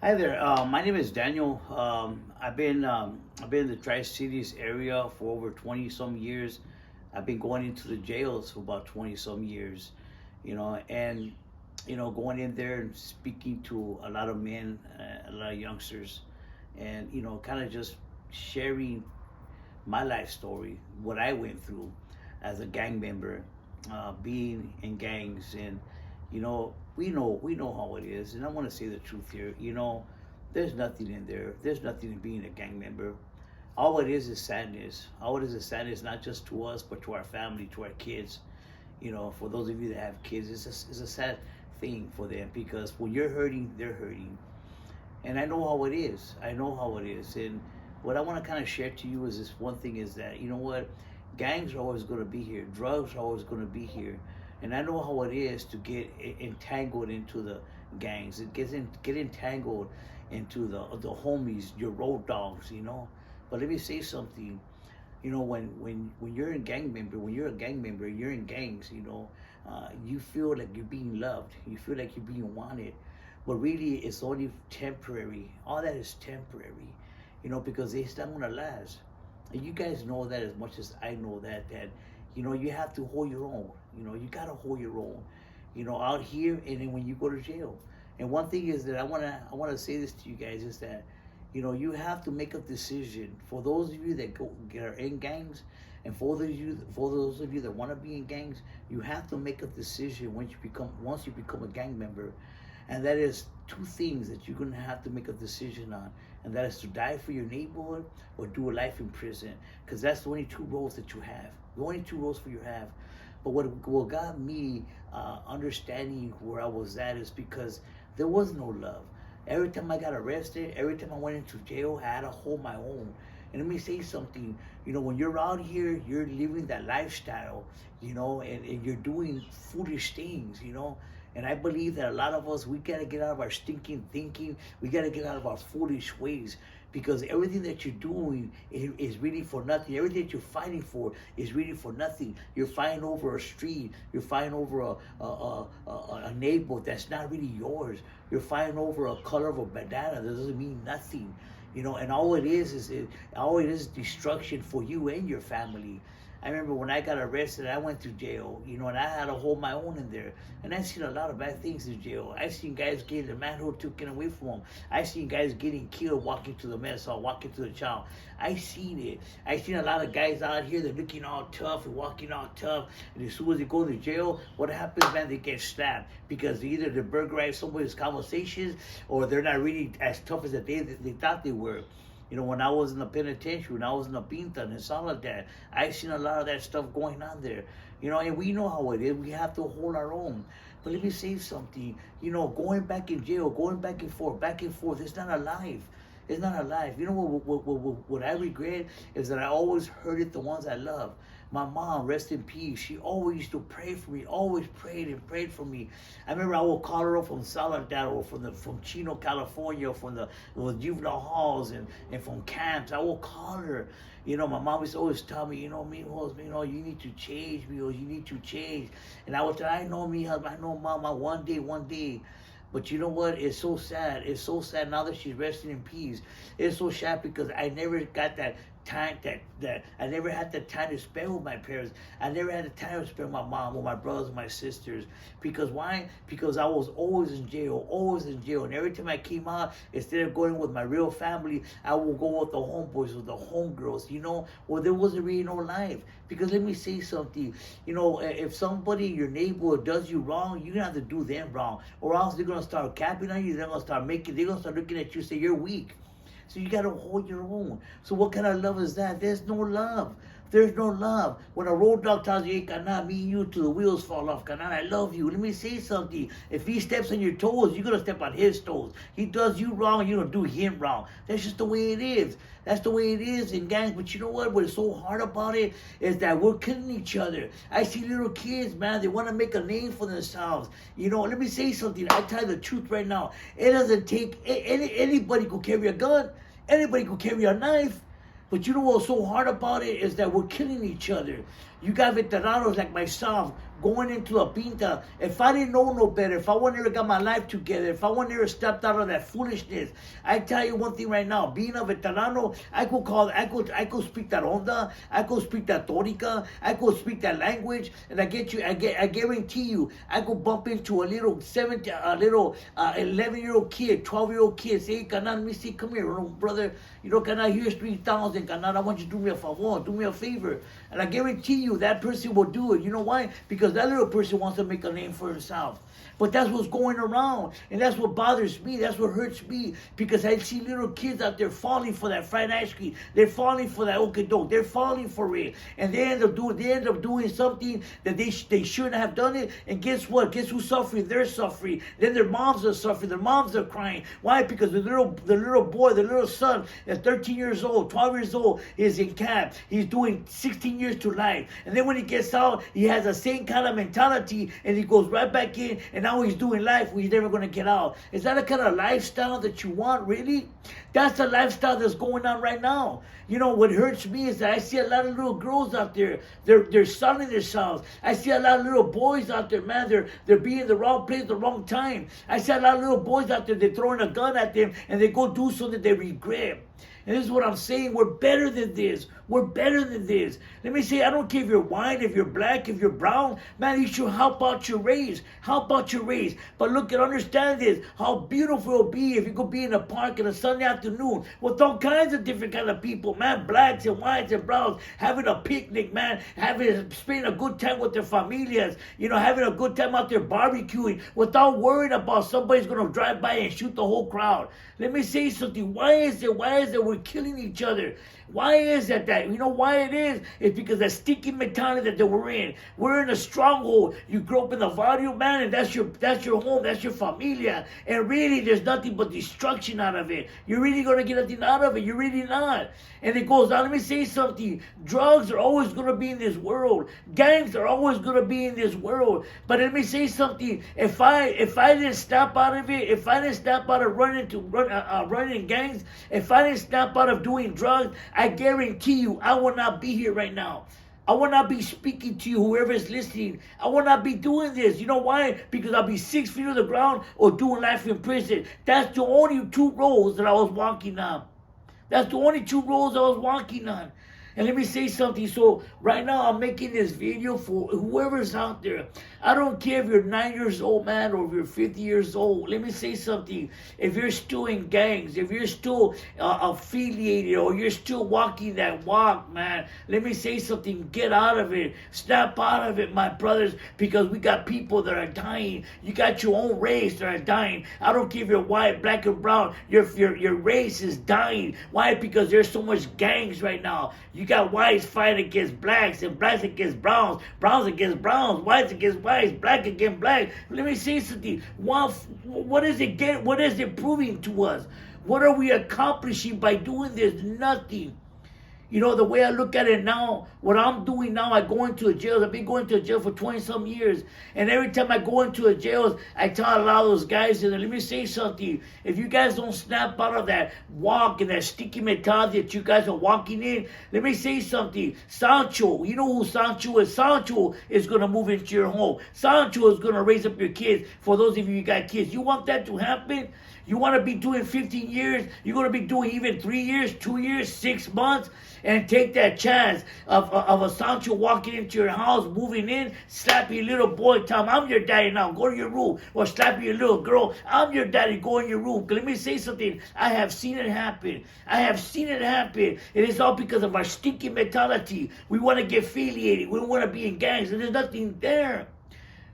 Hi there. My name is Daniel. I've been in the Tri-Cities area for over 20 some years. I've been going into the jails for about 20 some years, and going in there and speaking to a lot of men, a lot of youngsters, and kind of just sharing my life story, what I went through as a gang member, being in gangs, and we know how it is. And I want to say the truth here. There's nothing in there. There's nothing in being a gang member. All it is sadness. All it is sadness, not just to us, but to our family, to our kids. For those of you that have kids, it's a sad thing for them because when you're hurting, they're hurting. And I know how it is. I know how it is. And what I want to kind of share to you is this one thing is that, you know what? Gangs are always going to be here. Drugs are always going to be here. And I know how it is to get entangled into the gangs. Get entangled into the homies, your road dogs. But let me say something. When you're when you're a gang member, you're in gangs. You feel like you're being loved. You feel like you're being wanted. But really, it's only temporary. All that is temporary, because it's not gonna last. And you guys know that as much as I know that you have to hold your own. You gotta hold your own. Out here, and then when you go to jail. And one thing is that I wanna say this to you guys is that you have to make a decision. For those of you that are in gangs, and for those of you that want to be in gangs, you have to make a decision once you become a gang member. And that is two things that you're gonna have to make a decision on, and that is to die for your neighborhood or do a life in prison, because that's the only two roles that you have. The only two roles for you have. But what got me understanding where I was at is because there was no love. Every time I got arrested, every time I went into jail, I had to hold my own. And let me say something, when you're out here, you're living that lifestyle, and you're doing foolish things. And I believe that a lot of us, we got to get out of our stinking thinking. We got to get out of our foolish ways, because everything that you're doing is really for nothing. Everything that you're fighting for is really for nothing. You're fighting over a street. You're fighting over a neighbor that's not really yours. You're fighting over a color of a bandana that doesn't mean nothing. And all it is destruction for you and your family. I remember when I got arrested, I went to jail, and I had to hold my own in there. And I've seen a lot of bad things in jail. I've seen guys getting their manhood taken away from them. I've seen guys getting killed walking to the mess hall, walking to the chow. I've seen it. I've seen a lot of guys out here that looking all tough and walking all tough. And as soon as they go to jail, what happens, man? They get slapped because either they burglarize somebody's conversations or they're not really as tough as they thought they were. When I was in the penitentiary, when I was in the Pinta and Soledad, I seen a lot of that stuff going on there. And we know how it is. We have to hold our own. But let me say something. Going back in jail, going back and forth, it's not alive. It's not alive. What I regret is that I always hurted the ones I love. My mom, rest in peace, she always used to pray for me, always prayed and prayed for me. I remember I would call her up from Soledad or from Chino, California, from the juvenile halls and from camps. I would call her. My mom used to always tell me, Mijos, you need to change, Mijos, you need to change. And I would tell her, I know, Mijas, I know, Mama, one day. But you know what? It's so sad. It's so sad now that she's resting in peace. It's so sad because I never got that time that I never had the time to spend with my parents. I never had the time to spend with my mom, with my brothers, and my sisters. Because why? Because I was always in jail. And every time I came out, instead of going with my real family, I would go with the homeboys, with the homegirls. Well, there wasn't really no life. Because let me say something. If somebody in your neighborhood does you wrong, you're gonna have to do them wrong, or else they're gonna start capping on you. They're gonna start looking at you and say you're weak. So you gotta hold your own. So what kind of love is that? There's no love. There's no love. When a road dog tells you, hey, Kana, me and you till the wheels fall off, Kana, I love you. Let me say something. If he steps on your toes, you're going to step on his toes. He does you wrong, you don't do him wrong. That's just the way it is. That's the way it is in gangs. But you know what? What's so hard about it is that we're killing each other. I see little kids, man, they want to make a name for themselves. Let me say something. I tell you the truth right now. It doesn't take, anybody could carry a gun. Anybody could carry a knife. But you know what's so hard about it is that we're killing each other. You got veteranos like myself going into a pinta. If I didn't know no better, if I would never got my life together, if I would never stepped out of that foolishness, I tell you one thing right now, being a veterano, I could speak that onda, I could speak that torica, I could speak that language, and I guarantee you, I could bump into a little 11-year-old kid, 12-year-old kid, say, Canal, let me see, come here, brother, Canal, here's 3,000, Canal, I want you to do me a favor, do me a favor. And I guarantee you that person will do it. You know why? Because that little person wants to make a name for himself. But that's what's going around. And that's what bothers me. That's what hurts me. Because I see little kids out there falling for that fried ice cream. They're falling for that okey-doke. They're falling for it. And they end up doing something that they shouldn't have done it. And guess what? Guess who's suffering? They're suffering. Then their moms are suffering. Their moms are crying. Why? Because the little boy, the little son, at 13 years old, 12 years old, is in camp. He's doing 16 years to life. And then when he gets out, he has the same kind of mentality. And he goes right back in. And now he's doing life where he's never going to get out. Is that the kind of lifestyle that you want, really? That's the lifestyle that's going on right now. What hurts me is that I see a lot of little girls out there. They're selling themselves. I see a lot of little boys out there, man. They're being in the wrong place at the wrong time. I see a lot of little boys out there. They're throwing a gun at them and they go do something they regret. And this is what I'm saying. We're better than this. We're better than this. Let me say, I don't care if you're white, if you're black, if you're brown. Man, you should help out your race. Help out your race. But look and understand this. How beautiful it'll be if you could be in a park on a Sunday afternoon with all kinds of different kind of people, man. Blacks and whites and browns having a picnic, man. Spending a good time with their familias. Having a good time out there barbecuing without worrying about somebody's going to drive by and shoot the whole crowd. Let me say something. Why is it we're killing each other? Why is that? You know why it is? It's because that sticky mentality that we're in. We're in a stronghold. You grew up in the barrio, man, and that's your home, that's your familia. And really, there's nothing but destruction out of it. You're really going to get nothing out of it. You're really not. And it goes on. Let me say something. Drugs are always going to be in this world. Gangs are always going to be in this world. But let me say something. If I didn't snap out of it, if I didn't snap out of running gangs, if I didn't snap out of doing drugs, I guarantee you I will not be here right now. I will not be speaking to you, whoever is listening. I will not be doing this. You know why? Because I'll be 6 feet on the ground or doing life in prison. That's the only two roads that I was walking on. That's the only two roads I was walking on. And let me say something. So right now I'm making this video for whoever's out there. I don't care if you're 9 years old, man, or if you're 50 years old. Let me say something. If you're still in gangs, if you're still affiliated, or you're still walking that walk, man, let me say something. Get out of it. Snap out of it, my brothers, because we got people that are dying. You got your own race that are dying. I don't care if you're white, black, or brown. Your race is dying. Why? Because there's so much gangs right now. You got whites fighting against blacks, and blacks against browns, browns against browns, whites against whites, black against black. Let me say something. What is it proving to us? What are we accomplishing by doing this? Nothing. The way I look at it now, what I'm doing now, I go into a jail. I've been going to a jail for 20-some years. And every time I go into a jail, I tell a lot of those guys, and let me say something. If you guys don't snap out of that walk and that sticky mentality that you guys are walking in, let me say something. Sancho, you know who Sancho is? Sancho is going to move into your home. Sancho is going to raise up your kids. For those of you who got kids, you want that to happen? You want to be doing 15 years? You're going to be doing even 3 years, 2 years, 6 months? And take that chance of a Sancho walking into your house, moving in, slapping your little boy, tell him, I'm your daddy now, go to your room. Or slapping your little girl, I'm your daddy, go in your room. Let me say something. I have seen it happen. I have seen it happen. It is all because of our stinky mentality. We want to get affiliated. We want to be in gangs, and there's nothing there.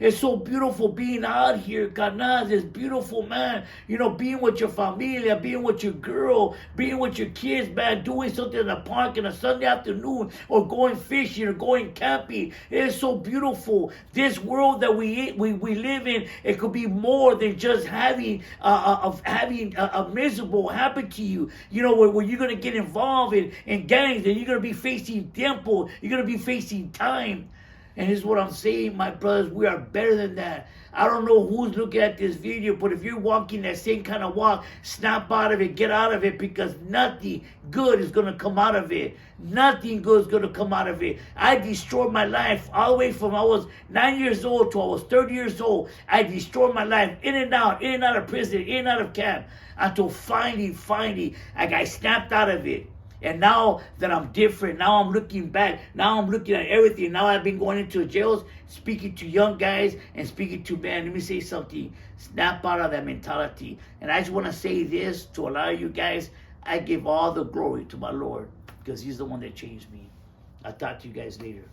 It's so beautiful being out here, carnal. It's beautiful, man. Being with your familia, being with your girl, being with your kids, man. Doing something in the park on a Sunday afternoon, or going fishing, or going camping. It is so beautiful. This world that we live in, it could be more than just having a miserable happen to you. Where you're gonna get involved in gangs, and you're gonna be facing tiempo. You're gonna be facing time. And this is what I'm saying, my brothers. We are better than that. I don't know who's looking at this video, but if you're walking that same kind of walk, snap out of it, get out of it, because nothing good is going to come out of it. Nothing good is going to come out of it. I destroyed my life all the way from I was 9 years old to I was 30 years old. I destroyed my life in and out of prison, in and out of camp, until finally, I snapped out of it. And now that I'm different, now I'm looking back, now I'm looking at everything. Now I've been going into jails, speaking to young guys and speaking to men. Let me say something. Snap out of that mentality. And I just want to say this to a lot of you guys. I give all the glory to my Lord because he's the one that changed me. I'll talk to you guys later.